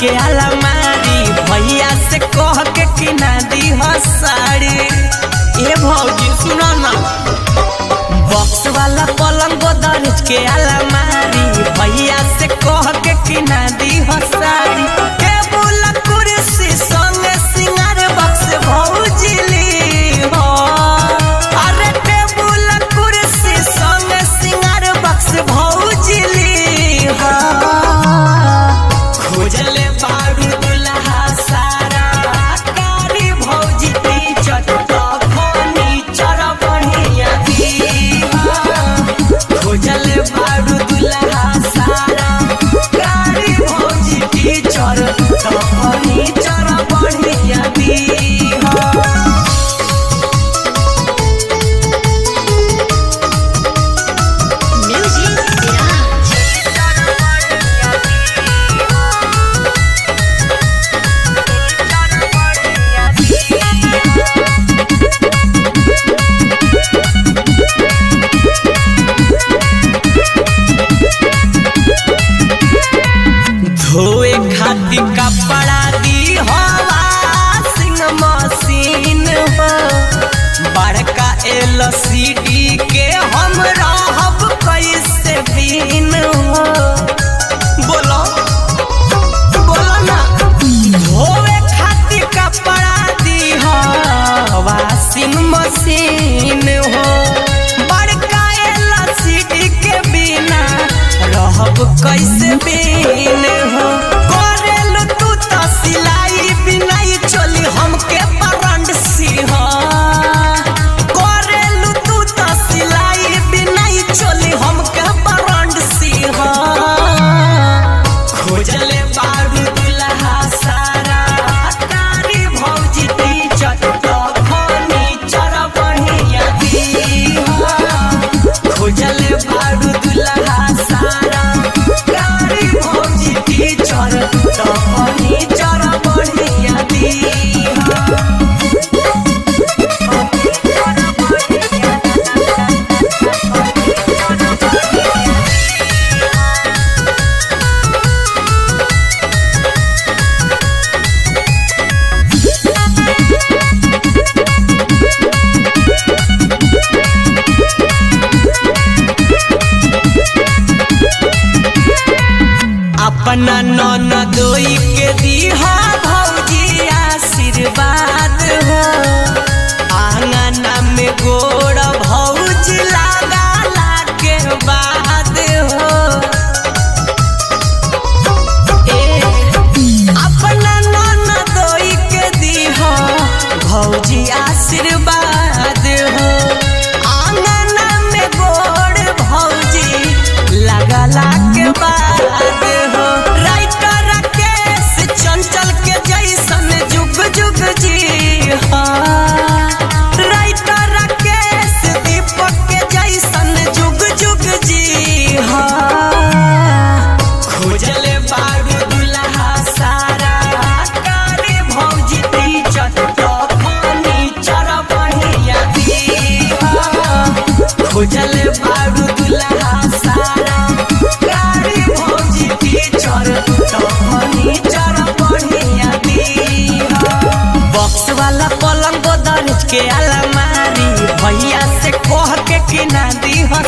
के अलमारी, भैया से कह के किना दी हो साड़ी। ए भौजी सुनो ना, बॉक्स वाला पलंग गोदरेज के अलमारी, भैया से कह के किना दी हो साड़ी। टेबुल कुर्सी संग सिंगार बॉक्स भौजी ली हो। अरे टेबुल कुर्सी संग सिंगार बॉक्स भौजी ली हो। खोजले बारू दुल्हा सारा कारी भौजी टीचर तो फर्नीचर बढ़िया दी हो। खोजले बारू दुल्हा सारा कारी भौजी टीचर तो फर्नीचर बढ़िया दी हो। धोए खातिर कपड़ा दी हो वॉशिंग मशीन हो। बड़का LCD के हम रहब कैसे बिन हो। बोलो बोलो ना। धोए खातिर कपड़ा दी हो वॉशिंग मशीन हो। बड़का LCD के बिना रहब कैसे बिन हो। करेलु तू तो सिलाई बिनाई चोली हमके बरंड सी हो। करेलु तू तो सिलाई बिनाई चोली हमके बरंड सी हो। खोजले बारू दुल्हा सारा कारी भौजी टीचर तो फर्नीचर बढ़िया दी हो। खोजले बारू दुल्हा सारा कारी भौजी टीचर तो फर्नीचर बढ़िया दी हो। अपना ननदोई के दीहा भौजी आशीर्वाद हो। आंगना में गोड़ भौजी लगाला के बाद हो। अपना ननदोई के दीहा भौजी आशीर्वाद हो। आंगना में गोड़ भौजी लगाला के बाद हो। राइटर केस चंचल के जैसन जुग जुग जी हो। राइटर केस दीपक के जैसन जुग जुग जी हो। खोजले बारू दुल्हा सारा कारी भौजी टीचर तो फर्नीचर बढ़िया दी हो। खोजले बारू दुल्हा सारा कारी भौजी टीचर तो फर्नीचर बढ़िया दी हो। बॉक्स वाला पलंग गोदरेज के अलमारी, भैया से कह के किना दी हो।